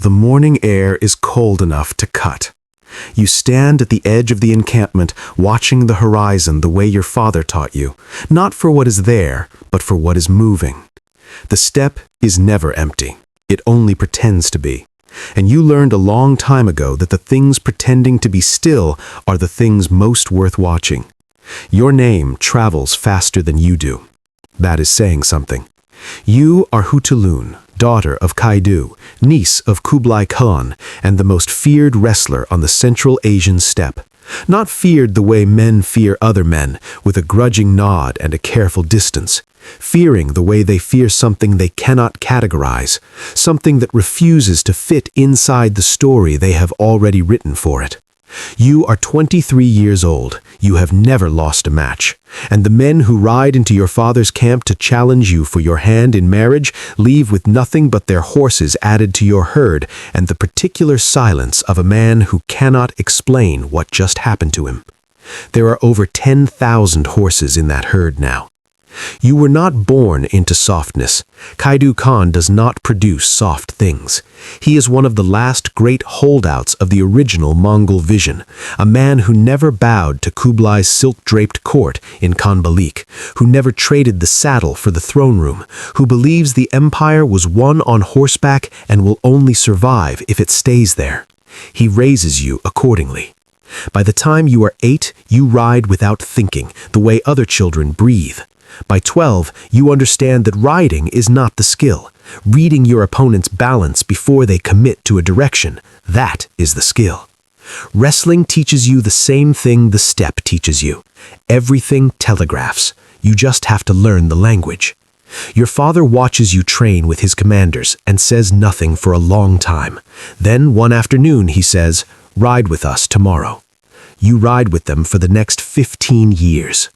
The morning air is cold enough to cut. You stand at the edge of the encampment, watching the horizon the way your father taught you, not for what is there, but for what is moving. The steppe is never empty. It only pretends to be. And you learned a long time ago that the things pretending to be still are the things most worth watching. Your name travels faster than you do. That is saying something. You are Khutulun, daughter of Kaidu, niece of Kublai Khan, and the most feared wrestler on the Central Asian steppe. Not feared the way men fear other men, with a grudging nod and a careful distance. Fearing the way they fear something they cannot categorize, something that refuses to fit inside the story they have already written for it. You are 23 years old. You have never lost a match. And the men who ride into your father's camp to challenge you for your hand in marriage leave with nothing but their horses added to your herd and the particular silence of a man who cannot explain what just happened to him. There are over 10,000 horses in that herd now. You were not born into softness. Kaidu Khan does not produce soft things. He is one of the last great holdouts of the original Mongol vision, a man who never bowed to Kublai's silk-draped court in Khanbalik, who never traded the saddle for the throne room, who believes the empire was won on horseback and will only survive if it stays there. He raises you accordingly. By the time you are 8, you ride without thinking, the way other children breathe. By 12, you understand that riding is not the skill. Reading your opponent's balance before they commit to a direction, that is the skill. Wrestling teaches you the same thing the steppe teaches you. Everything telegraphs. You just have to learn the language. Your father watches you train with his commanders and says nothing for a long time. Then one afternoon he says, "Ride with us tomorrow." You ride with them for the next 15 years.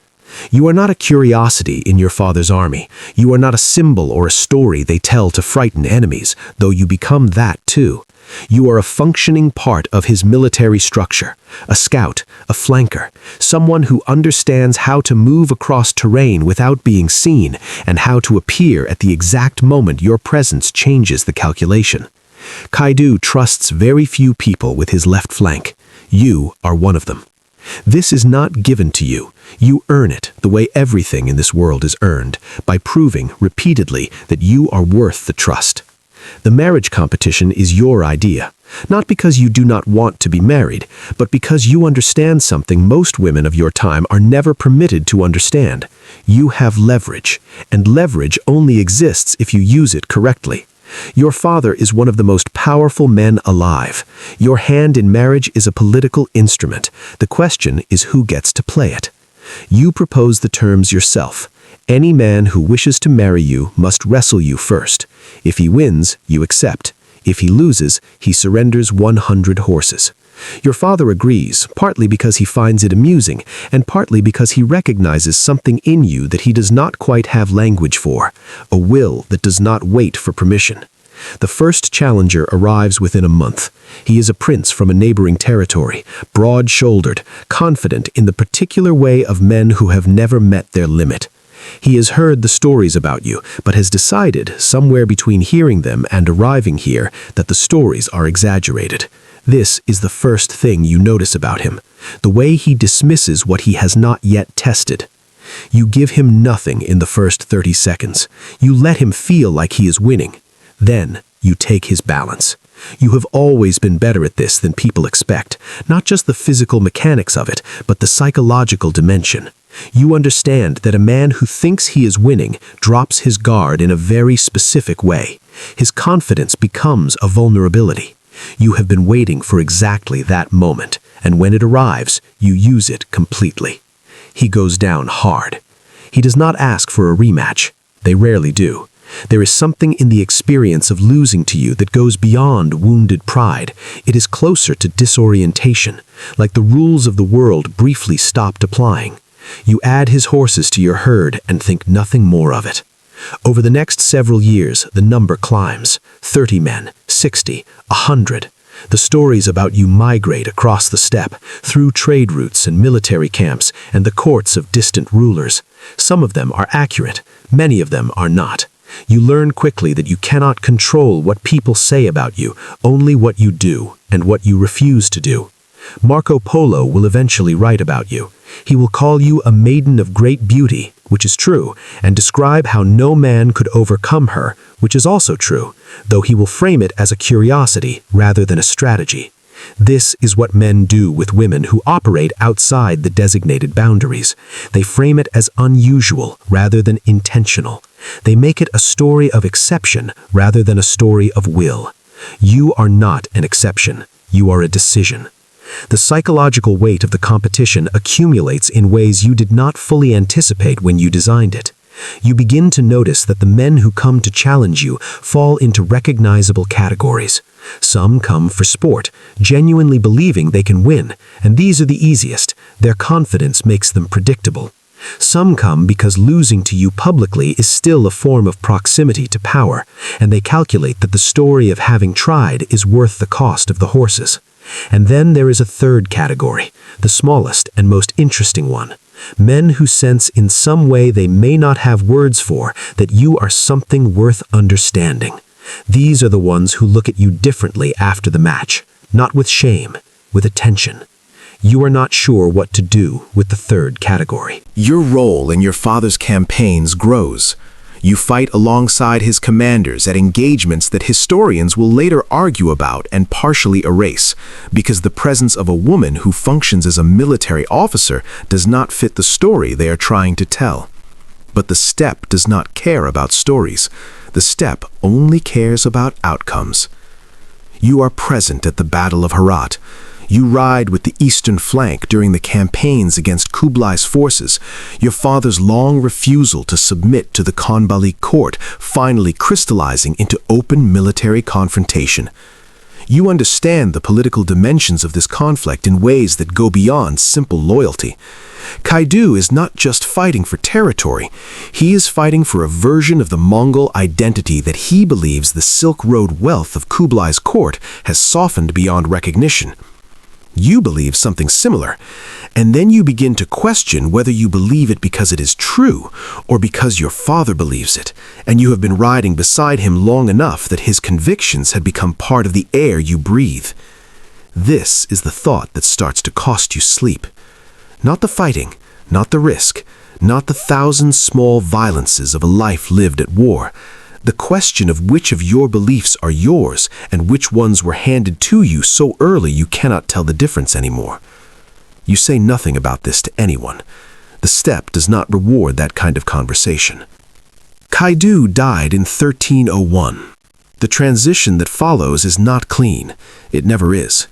You are not a curiosity in your father's army. You are not a symbol or a story they tell to frighten enemies, though you become that too. You are a functioning part of his military structure, a scout, a flanker, someone who understands how to move across terrain without being seen and how to appear at the exact moment your presence changes the calculation. Kaidu trusts very few people with his left flank. You are one of them. This is not given to you. You earn it the way everything in this world is earned, by proving repeatedly that you are worth the trust. The marriage competition is your idea, not because you do not want to be married, but because you understand something most women of your time are never permitted to understand. You have leverage, and leverage only exists if you use it correctly. Your father is one of the most powerful men alive. Your hand in marriage is a political instrument. The question is who gets to play it. You propose the terms yourself. Any man who wishes to marry you must wrestle you first. If he wins, you accept. If he loses, he surrenders 100 horses. Your father agrees, partly because he finds it amusing, and partly because he recognizes something in you that he does not quite have language for, a will that does not wait for permission. The first challenger arrives within a month. He is a prince from a neighboring territory, broad-shouldered, confident in the particular way of men who have never met their limit. He has heard the stories about you, but has decided, somewhere between hearing them and arriving here, that the stories are exaggerated. This is the first thing you notice about him, the way he dismisses what he has not yet tested. You give him nothing in the first 30 seconds. You let him feel like he is winning. Then you take his balance. You have always been better at this than people expect, not just the physical mechanics of it, but the psychological dimension. You understand that a man who thinks he is winning drops his guard in a very specific way. His confidence becomes a vulnerability. You have been waiting for exactly that moment, and when it arrives, you use it completely. He goes down hard. He does not ask for a rematch. They rarely do. There is something in the experience of losing to you that goes beyond wounded pride. It is closer to disorientation, like the rules of the world briefly stopped applying. You add his horses to your herd and think nothing more of it. Over the next several years, the number climbs. 30 men, 60, 100. The stories about you migrate across the steppe, through trade routes and military camps, and the courts of distant rulers. Some of them are accurate, many of them are not. You learn quickly that you cannot control what people say about you, only what you do and what you refuse to do. Marco Polo will eventually write about you. He will call you a maiden of great beauty, which is true, and describe how no man could overcome her, which is also true, though he will frame it as a curiosity rather than a strategy. This is what men do with women who operate outside the designated boundaries. They frame it as unusual rather than intentional. They make it a story of exception rather than a story of will. You are not an exception. You are a decision. The psychological weight of the competition accumulates in ways you did not fully anticipate when you designed it. You begin to notice that the men who come to challenge you fall into recognizable categories. Some come for sport, genuinely believing they can win, and these are the easiest. Their confidence makes them predictable. Some come because losing to you publicly is still a form of proximity to power, and they calculate that the story of having tried is worth the cost of the horses. And then there is a third category, the smallest and most interesting one. Men who sense in some way they may not have words for that you are something worth understanding. These are the ones who look at you differently after the match, not with shame, with attention. You are not sure what to do with the third category. Your role in your father's campaigns grows. You fight alongside his commanders at engagements that historians will later argue about and partially erase, because the presence of a woman who functions as a military officer does not fit the story they are trying to tell. But the steppe does not care about stories. The steppe only cares about outcomes. You are present at the Battle of Herat. You ride with the eastern flank during the campaigns against Kublai's forces, your father's long refusal to submit to the Khanbali court finally crystallizing into open military confrontation. You understand the political dimensions of this conflict in ways that go beyond simple loyalty. Kaidu is not just fighting for territory, he is fighting for a version of the Mongol identity that he believes the Silk Road wealth of Kublai's court has softened beyond recognition. You believe something similar, and then you begin to question whether you believe it because it is true or because your father believes it, and you have been riding beside him long enough that his convictions had become part of the air you breathe. This is the thought that starts to cost you sleep. Not the fighting, not the risk, not the thousand small violences of a life lived at war. The question of which of your beliefs are yours and which ones were handed to you so early you cannot tell the difference anymore. You say nothing about this to anyone. The steppe does not reward that kind of conversation. Kaidu died in 1301. The transition that follows is not clean. It never is.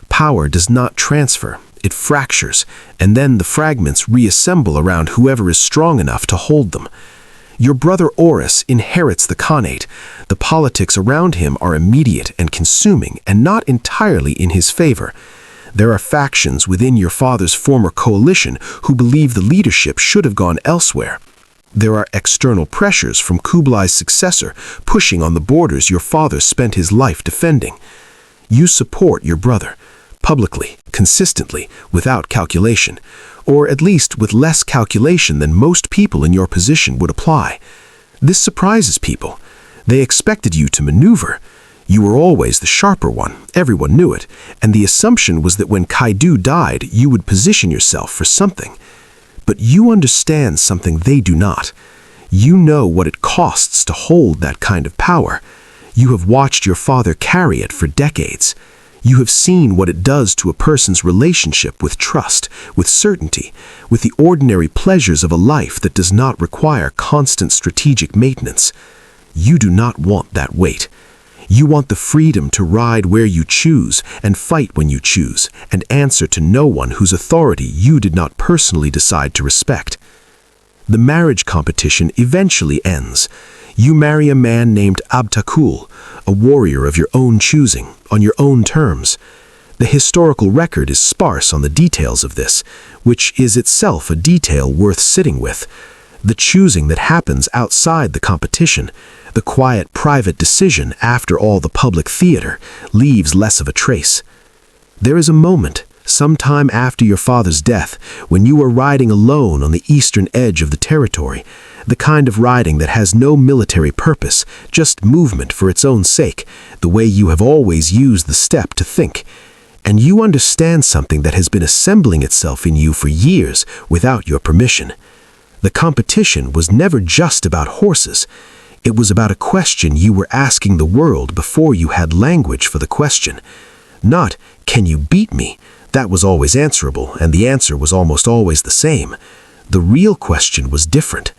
Power does not transfer. It fractures, and then the fragments reassemble around whoever is strong enough to hold them. Your brother Horus inherits the Khanate. The politics around him are immediate and consuming and not entirely in his favor. There are factions within your father's former coalition who believe the leadership should have gone elsewhere. There are external pressures from Kublai's successor pushing on the borders your father spent his life defending. You support your brother, publicly, consistently, without calculation, or at least with less calculation than most people in your position would apply. This surprises people. They expected you to maneuver. You were always the sharper one, everyone knew it, and the assumption was that when Kaidu died, you would position yourself for something. But you understand something they do not. You know what it costs to hold that kind of power. You have watched your father carry it for decades. You have seen what it does to a person's relationship with trust, with certainty, with the ordinary pleasures of a life that does not require constant strategic maintenance. You do not want that weight. You want the freedom to ride where you choose and fight when you choose and answer to no one whose authority you did not personally decide to respect. The marriage competition eventually ends. You marry a man named Abtakul, a warrior of your own choosing, on your own terms. The historical record is sparse on the details of this, which is itself a detail worth sitting with. The choosing that happens outside the competition, the quiet private decision after all the public theater, leaves less of a trace. There is a moment, sometime after your father's death, when you were riding alone on the eastern edge of the territory, the kind of riding that has no military purpose, just movement for its own sake, the way you have always used the steppe to think. And you understand something that has been assembling itself in you for years without your permission. The competition was never just about horses. It was about a question you were asking the world before you had language for the question. Not, can you beat me? That was always answerable, and the answer was almost always the same. The real question was different.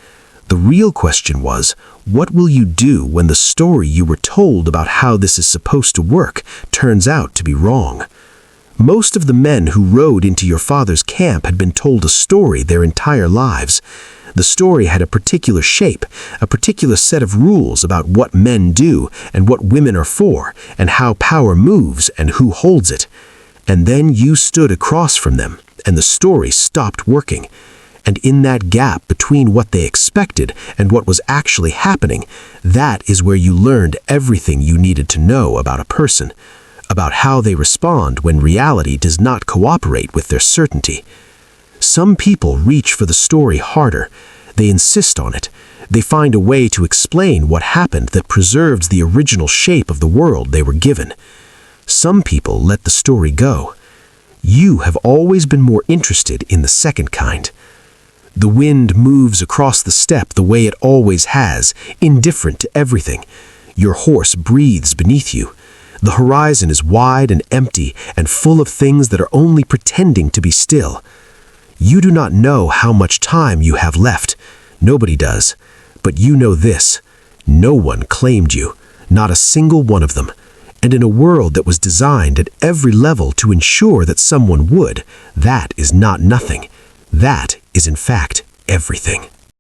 The real question was, what will you do when the story you were told about how this is supposed to work turns out to be wrong? Most of the men who rode into your father's camp had been told a story their entire lives. The story had a particular shape, a particular set of rules about what men do and what women are for, and how power moves and who holds it. And then you stood across from them, and the story stopped working. And in that gap between what they expected and what was actually happening, that is where you learned everything you needed to know about a person, about how they respond when reality does not cooperate with their certainty. Some people reach for the story harder. They insist on it. They find a way to explain what happened that preserves the original shape of the world they were given. Some people let the story go. You have always been more interested in the second kind. The wind moves across the steppe the way it always has, indifferent to everything. Your horse breathes beneath you. The horizon is wide and empty and full of things that are only pretending to be still. You do not know how much time you have left. Nobody does. But you know this. No one claimed you, not a single one of them. And in a world that was designed at every level to ensure that someone would, that is not nothing. That is in fact everything.